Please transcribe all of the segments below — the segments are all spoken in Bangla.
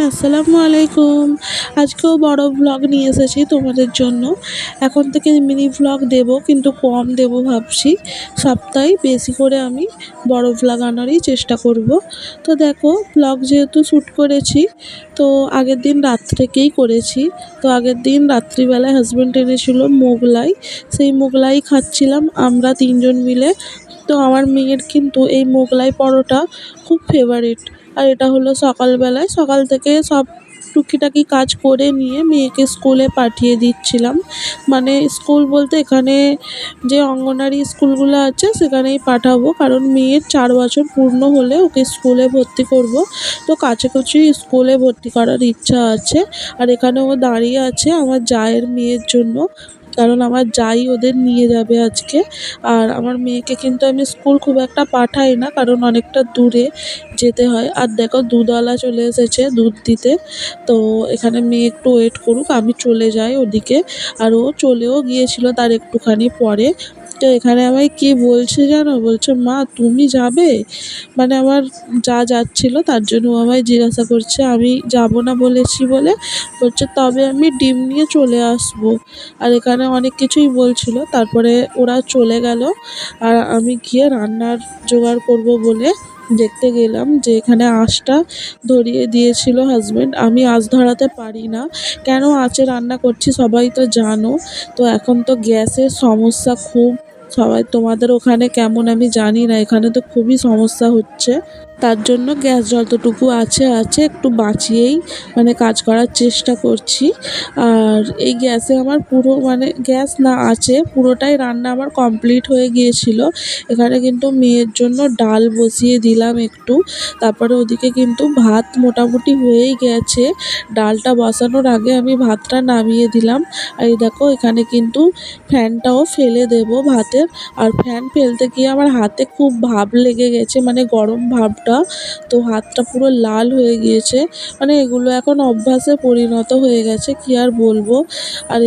আসসালামু আলাইকুম। আজকেও বড় ভ্লগ নিয়ে এসেছি তোমাদের জন্য। এখন থেকে মিনি ভ্লগ দেব, কিন্তু কম দেব ভাবছি। সপ্তাহে বেশি করে আমি বড় ভ্লগ আনারই চেষ্টা করব। তো দেখো, ভ্লগ যেহেতু শ্যুট করেছি, তো আগের দিন রাত থেকেই করেছি। তো আগের দিন রাত্রিবেলায় হাজব্যান্ড এনেছিল মোগলাই। সেই মোগলাই খাচ্ছিলাম আমরা ৩ জন মিলে। তো আমার মেয়ের কিন্তু এই মোগলাই পরোটা খুব ফেভারিট। আর এটা হলো সকালবেলায়, সকাল থেকে সব টুকিটাকি কাজ করে নিয়ে মেয়েকে স্কুলে পাঠিয়ে দিচ্ছিলাম। মানে স্কুল বলতে এখানে যে অঙ্গনওয়াড়ি স্কুলগুলো আছে সেখানেই পাঠাবো, কারণ মেয়ের ৪ বছর পূর্ণ হলে ওকে স্কুলে ভর্তি করব। তো কাছাকাছি স্কুলে ভর্তি করার ইচ্ছা আছে। আর এখানে ও দাঁড়িয়ে আছে আমার জায়ের মেয়ের জন্য, কারণ আমার জাই ওদের নিয়ে যাবে আজকে। আর আমার মেয়েকে কিন্তু আমি স্কুল খুব একটা পাঠাই না, কারণ অনেকটা দূরে যেতে হয়। আর দেখো, দুধওয়ালা চলে এসেছে দুধ দিতে। তো এখানে মেয়ে একটু ওয়েট করুক, আমি চলে যাই ওদিকে। আর ও চলেও গিয়েছিল তার একটুখানি পরে। তো এখানে আমায় কি বলছে জানো, বলছে মা তুমি যাবে। মানে আমার যা যাচ্ছিল তার জন্য ও আমায় জিজ্ঞাসা করছে, আমি যাব না বলেছি বলে বলছে তবে আমি ডিম নিয়ে চলে আসবো। আর এখানে অনেক কিছুই বলছিল। তারপরে ওরা চলে গেল, আর আমি গিয়ে রান্নার জোগাড় করব বলে দেখতে গেলাম যে এখানে আঁচটা ধরিয়ে দিয়েছিল হাজব্যান্ড। আমি আঁচ ধরাতে পারি না, কেন আঁচে রান্না করছি সবাই তো জানো। তো এখন তো গ্যাসের সমস্যা খুব, সবাই তোমাদের ওখানে কেমন আমি জানি না, এখানে তো খুবই সমস্যা হচ্ছে। তার জন্য গ্যাস যতটুকু আছে একটু বাঁচিয়েই মানে কাজ করার চেষ্টা করছি। আর এই গ্যাসে আমার পুরো মানে গ্যাস না আছে পুরোটাই রান্না আমার কমপ্লিট হয়ে গিয়েছিল। এখানে কিন্তু মেয়ের জন্য ডাল বসিয়ে দিলাম একটু। তারপরে ওদিকে কিন্তু ভাত মোটামুটি হয়েই গেছে। ডালটা বসানোর আগে আমি ভাতটা নামিয়ে দিলাম। আর এই দেখো, এখানে কিন্তু ফ্যানটাও ফেলে দেব ভাতের। আর ফ্যান ফেলতে গিয়ে আমার হাতে খুব ভাপ লেগে গেছে, মানে গরম ভাবটা। তো হাতটা পুরো লাল হয়ে গিয়েছে। মানে এগুলো এখন অভ্যাসে পরিণত হয়ে গেছে, কি আর বলবো। আর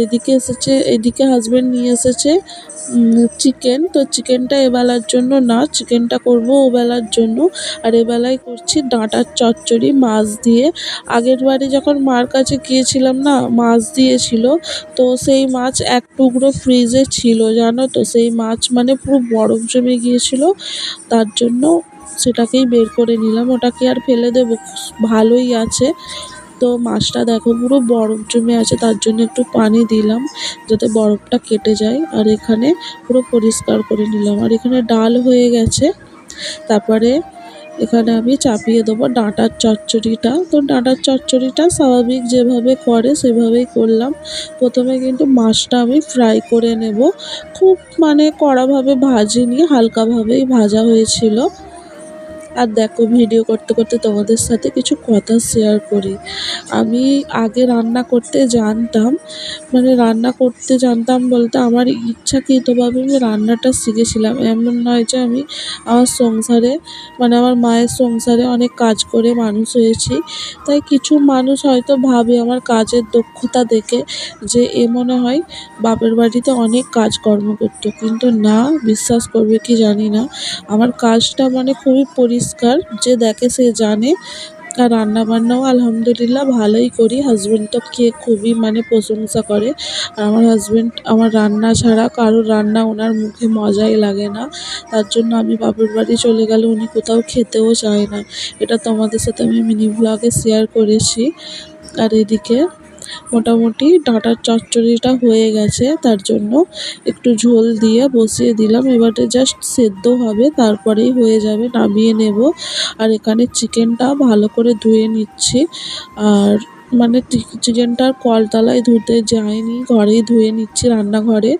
এদিকে হাজব্যান্ড নিয়ে এসেছে চিকেন। তো চিকেনটা এবেলার জন্য না, চিকেনটা করব ওবেলার জন্য। আর এবেলায় করছি ডাঁটার চচ্চড়ি মাছ দিয়ে। আগের বারে যখন মার কাছে গিয়েছিলাম না, মাছ দিয়েছিল। তো সেই মাছ এক টুকরো ফ্রিজে ছিল জানো তো, সেই মাছ মানে পুরো বরফ জমে গিয়েছিল। তার জন্য সেটাকেই বের করে নিলাম, ওটাকে আর ফেলে দেবো, ভালোই আছে। তো মাছটা দেখো পুরো বরফ জমে আছে, তার জন্য একটু পানি দিলাম যাতে বরফটা কেটে যায়। আর এখানে পুরো পরিষ্কার করে নিলাম। আর এখানে ডাল হয়ে গেছে। তারপরে এখানে আমি চাপিয়ে দেবো ডাঁটার চচ্চড়িটা। তো ডাঁটার চচ্চড়িটা স্বাভাবিক যেভাবে করে সেভাবেই করলাম। প্রথমে কিন্তু মাছটা আমি ফ্রাই করে নেব, খুব মানে কড়াভাবে ভাজিনি, হালকাভাবেই ভাজা হয়েছিল। আর দেখো, ভিডিও করতে করতে তোমাদের সাথে কিছু কথা শেয়ার করি। আমি আগে রান্না করতে জানতাম, মানে রান্না করতে জানতাম বলতে আমার ইচ্ছাকৃতভাবে আমি রান্নাটা শিখেছিলাম। এমন নয় যে আমি আমার সংসারে মানে আমার মায়ের সংসারে অনেক কাজ করে মানুষ হয়েছি। তাই কিছু মানুষ হয়তো ভাবে আমার কাজের দক্ষতা দেখে যে এ মনে হয় বাপের বাড়িতে অনেক কাজকর্ম করতো, কিন্তু না, বিশ্বাস করবে কি জানি না, আমার কাজটা মানে খুবই পরিষ্কার, যে দেখে সে জানে। আর রান্নাবান্নাও আলহামদুলিল্লাহ ভালোই করি। হাজব্যান্ড তো খেয়ে খুবই মানে প্রশংসা করে। আর আমার হাজব্যান্ড আমার রান্না ছাড়া কারোর রান্না ওনার মুখে মজাই লাগে না। তার জন্য আমি বাপের বাড়ি চলে গেলে উনি কোথাও খেতেও চায় না। এটা তোমাদের সাথে আমি মিনি ভ্লগে শেয়ার করেছি। আর এদিকে মোটামুটি ডাঁটার চচ্চড়িটা হয়ে গেছে, তার জন্য একটু ঝোল দিয়ে বসিয়ে দিলাম। এবারে জাস্ট সেদ্ধ হবে, তারপরেই হয়ে যাবে, নামিয়ে নেব। আর এখানে চিকেনটা ভালো করে ধুয়ে নিচ্ছি। আর মানে চিকেনটা কলতলায় ধুতে যাইনি, ঘরেই ধুয়ে নিচ্ছি রান্নাঘরে।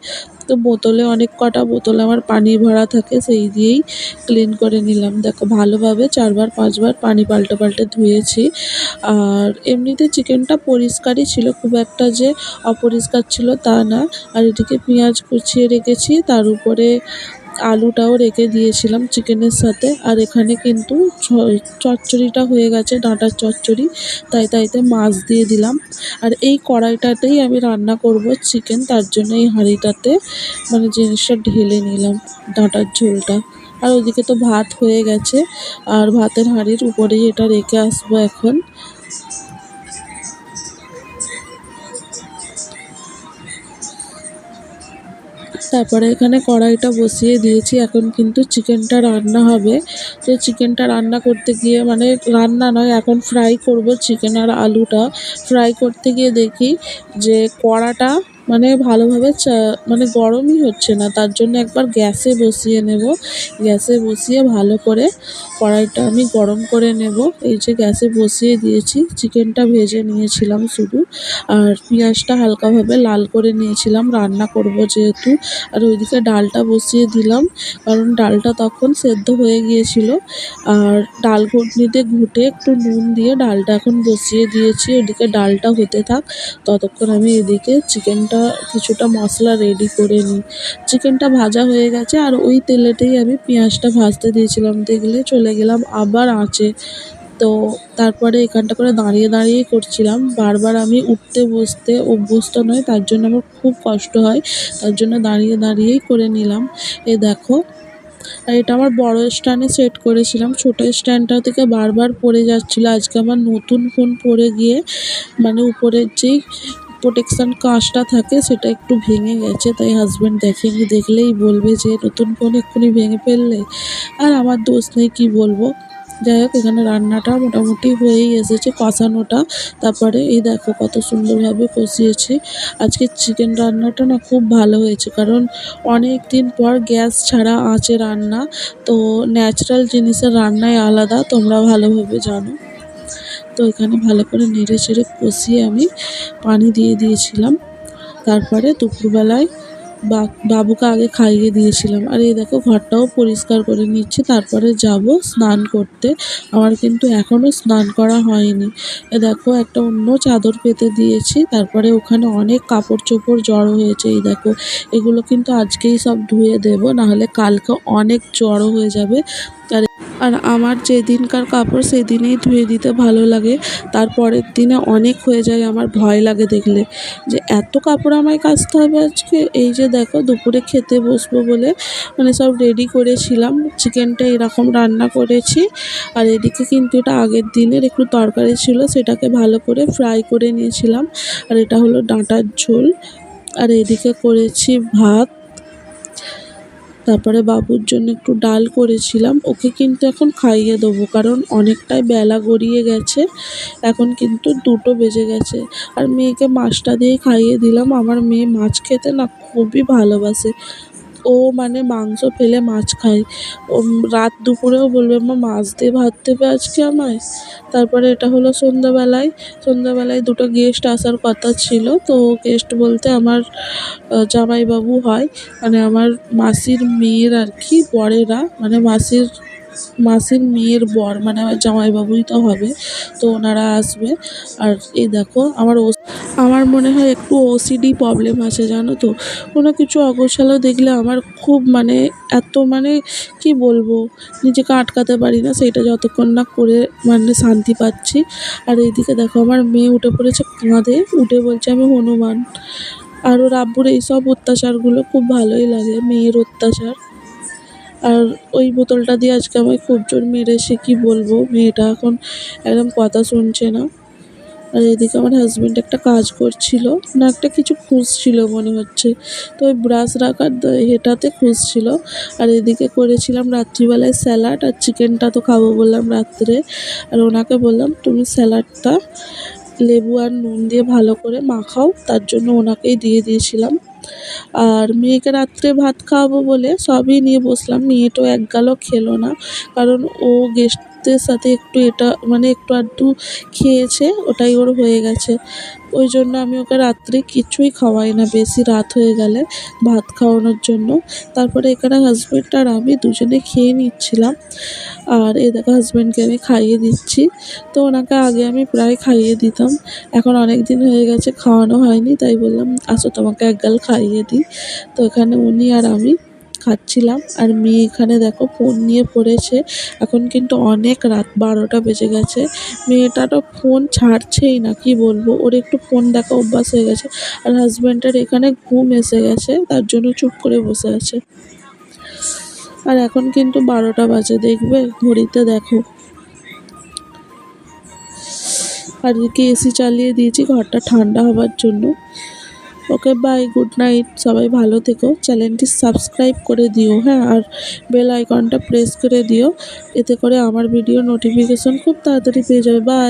তো বোতলে অনেক কটা বোতলে আমার পানি ভরা থাকে, সেই দিয়েই ক্লিন করে নিলাম। দেখো ভালোভাবে ৪ বার ৫ বার পানি পাল্টে পাল্টে ধুয়েছি। আর এমনিতে চিকেনটা পরিষ্কারই ছিল, খুব একটা যে অপরিষ্কার ছিল তা না। আর এদিকে পেঁয়াজ কুচিয়ে রেখেছি, তার উপরে আলুটাও রেখে দিয়েছিলাম চিকেনের সাথে। আর এখানে কিন্তু চচ্চড়িটা হয়ে গেছে, ডাঁটার চচ্চড়ি, তাইতে মাছ দিয়ে দিলাম। আর এই কড়াইটাতেই আমি রান্না করব চিকেন, তার জন্য এই হাঁড়িটাতে মানে জিনিসটা ঢেলে নিলাম, ডাঁটার ঝোলটা। আর ওদিকে তো ভাত হয়ে গেছে, আর ভাতের হাঁড়ির উপরেই এটা রেখে আসবো এখন। তারপরে এখানে কড়াইটা বসিয়ে দিয়েছি, এখন কিন্তু চিকেনটা রান্না হবে। তো চিকেনটা রান্না করতে গিয়ে মানে রান্না নয়, এখন ফ্রাই করব চিকেন আর আলুটা। ফ্রাই করতে গিয়ে দেখি যে কড়াটা মানে ভালোভাবে মানে গরমই হচ্ছে না, তার জন্য একবার গ্যাসে বসিয়ে নেব। গ্যাসে বসিয়ে ভালো করে কড়াইটা আমি গরম করে নেব। এই যে গ্যাসে বসিয়ে দিয়েছি, চিকেনটা ভেজে নিয়েছিলাম শুধু, আর পেঁয়াজটা হালকাভাবে লাল করে নিয়েছিলাম, রান্না করব যেহেতু। আর ওইদিকে ডালটা বসিয়ে দিলাম, কারণ ডালটা তখন সেদ্ধ হয়ে গিয়েছিল। আর ডাল ঘুটনিতে ঘুটে একটু নুন দিয়ে ডালটা এখন বসিয়ে দিয়েছি। ওদিকে ডালটা হতে থাক, ততক্ষণ আমি এদিকে চিকেনটা কিছুটা মশলা রেডি করে নিই। চিকেনটা ভাজা হয়ে গেছে, আর ওই তেলেতেই আমি পেঁয়াজটা ভাজতে দিয়েছিলাম, দেখলে চলে গেলাম আবার আঁচে। তো তারপরে এখানটা করে দাঁড়িয়ে দাঁড়িয়েই করছিলাম, বারবার আমি উঠতে বসতে অভ্যস্ত নই, তার জন্য আমার খুব কষ্ট হয়, তার জন্য দাঁড়িয়ে দাঁড়িয়েই করে নিলাম। এই দেখো, আর এটা আমার বড় স্ট্যান্ডে সেট করেছিলাম, ছোটো স্ট্যান্ডটা থেকে বারবার পড়ে যাচ্ছিলো। আজকে আমার নতুন ফোন পড়ে গিয়ে মানে উপরের যেই প্রোটেকশান কাঁচটা থাকে সেটা একটু ভেঙে গেছে, তাই হাজব্যান্ড দেখেনি, দেখলেই বলবে যে নতুন ফোন এক্ষুনি ভেঙে ফেললে। আর আমার দোষ নেই, কী বলবো। যাই হোক, এখানে রান্নাটা মোটামুটি হয়েই এসেছে, কষানোটা। তারপরে এই দেখো কত সুন্দরভাবে কষিয়েছি। আজকে চিকেন রান্নাটা না খুব ভালো হয়েছে, কারণ অনেক দিন পর গ্যাস ছাড়া আঁচে রান্না, তো ন্যাচারাল জিনিসের রান্নাই আলাদা, তোমরা ভালোভাবে জানো। তো এখানে ভালো করে নেড়ে চেড়ে কষিয়ে আমি পানি দিয়ে দিয়েছিলাম। তারপরে দুপুরবেলায় বাবুকে আগে খাইয়ে দিয়েছিলাম। আর এই দেখো ঘরটাও পরিষ্কার করে নিচ্ছি, তারপরে যাব স্নান করতে। আমার কিন্তু এখনও স্নান করা হয়নি। এ দেখো একটা অন্য চাদর পেতে দিয়েছি, তারপরে ওখানে অনেক কাপড় চোপড় জড়ো হয়েছে। এই দেখো, এগুলো কিন্তু আজকেই সব ধুয়ে দেবো, নাহলে কালকে অনেক জড়ো হয়ে যাবে। আর আমার যেদিনকার কাপড় সেদিনেই ধুয়ে দিতে ভালো লাগে, তারপরের দিনে অনেক হয়ে যায়, আমার ভয় লাগে দেখলে যে এত কাপড় আমায় কাচতে হবে আজকে। এই যে দেখো, দুপুরে খেতে বসবো বলে মানে সব রেডি করেছিলাম, চিকেনটা এরকম রান্না করেছি। আর এদিকে কিন্তু এটা আগের দিনের একটু তরকারি ছিল, সেটাকে ভালো করে ফ্রাই করে নিয়েছিলাম। আর এটা হলো ডাঁটার ঝোল। আর এদিকে করেছি ভাত, তারপরে বাবুর জন্য একটু ডাল করেছিলাম। ওকে কিন্তু এখন খাইয়ে দেবো, কারণ অনেকটাই বেলা গড়িয়ে গেছে, এখন কিন্তু 2টো বেজে গেছে। আর মেয়েকে মাছটা দিয়েই খাইয়ে দিলাম। আমার মেয়ে মাছ খেতে না খুবই ভালোবাসে, ও মানে মাংস ফেলে মাছ খায়। ও রাত দুপুরেও বলবে, মা মাছ দিয়ে ভাত দেবে আজকে আমায়। তারপরে এটা হলো সন্ধ্যাবেলায় 2টো গেস্ট আসার কথা ছিল। তো গেস্ট বলতে আমার জামাইবাবু হয়, মানে আমার মাসির মেয়ের আর কি বরেরা, মানে মাসির মেয়ের বর, মানে আমার জামাইবাবুই তো হবে। তো ওনারা আসবে। আর এই দেখো, আমার মনে হয় একটু ওসিডি প্রবলেম আছে, জানো তো। কোনো কিছু অগোছালো দেখলে আমার খুব মানে এত মানে কি বলবো, নিজেকে আটকাতে পারি না, সেইটা যতক্ষণ না করে মানে শান্তি পাচ্ছি। আর এইদিকে দেখো, আমার মেয়ে উঠে পড়েছে কাঁধে, উঠে বলছে আমি হনুমান। আর ওর আব্বুর এইসব অত্যাচারগুলো খুব ভালোই লাগে, মেয়ের অত্যাচার। আর ওই বোতলটা দিয়ে আজকে আমায় খুব জোর মেরেছে, কী বলবো, মেয়েটা এখন একদম কথা শুনছে না। আর এদিকে আমার হাজব্যান্ড একটা কাজ করছিল, না একটা কিছু খুঁজছিল মনে হচ্ছে, তো ওই ব্রাশ রাখার হেটাতে খুঁজছিল। আর এদিকে করেছিলাম রাত্রিবেলায় স্যালাড, আর চিকেনটা তো খাবো বললাম রাত্রে। আর ওনাকে বললাম তুমি স্যালাডটা লেবু আর নুন দিয়ে ভালো করে মাখাও, তার জন্য ওনাকেই দিয়ে দিয়েছিলাম। আর মেয়েকে রাত্রে ভাত খাওয়াবো বলে সবই নিয়ে বসলাম, মেয়েটাও এক গালও খেলো না, কারণ ও গেস্টদের সাথে একটু এটা মানে একটু আধটু খেয়েছে, ওটাই ওর হয়ে গেছে। ওই জন্য আমি ওকে রাত্রে কিছুই খাওয়াই না বেশি রাত হয়ে গেলে, ভাত খাওয়ানোর জন্য। তারপরে এখানে হাজব্যান্ড আর আমি দুজনে খেয়ে নিচ্ছিলাম। আর এই দেখো, হাজব্যান্ডকে আমি খাইয়ে দিচ্ছি। তো ওনাকে আগে আমি প্রায় খাইয়ে দিতাম, এখন অনেক দিন হয়ে গেছে খাওয়ানো হয়নি, তাই বললাম আসো তোমাকে এক গাল খাইয়ে দিই। তো এখানে উনি আর আমি খাচ্ছিলাম। আর মেয়ে এখানে দেখো ফোন নিয়ে পড়েছে, এখন কিন্তু অনেক রাত, 12টা বেজে গেছে। মেয়েটা তো ফোন ছাড়ছেই না, কি বলবো, ওর একটু ফোন দেখা অভ্যাস হয়ে গেছে। আর হাজব্যান্ডের এখানে ঘুম এসে গেছে, তার জন্য চুপ করে বসে আছে। আর এখন কিন্তু 12টা বাজে, দেখবে ঘড়িতে দেখো। আর এদিকে এসি চালিয়ে দিয়েছি ঘরটা ঠান্ডা হবার জন্য। ওকে বাই, গুড নাইট, সবাই ভালো থেকো। চ্যানেলটি সাবস্ক্রাইব করে দিও, হ্যাঁ, আর বেল আইকনটা প্রেস করে দিও, এতে করে আমার ভিডিও নোটিফিকেশন খুব তাড়াতাড়ি পেয়ে যাবে। বাই।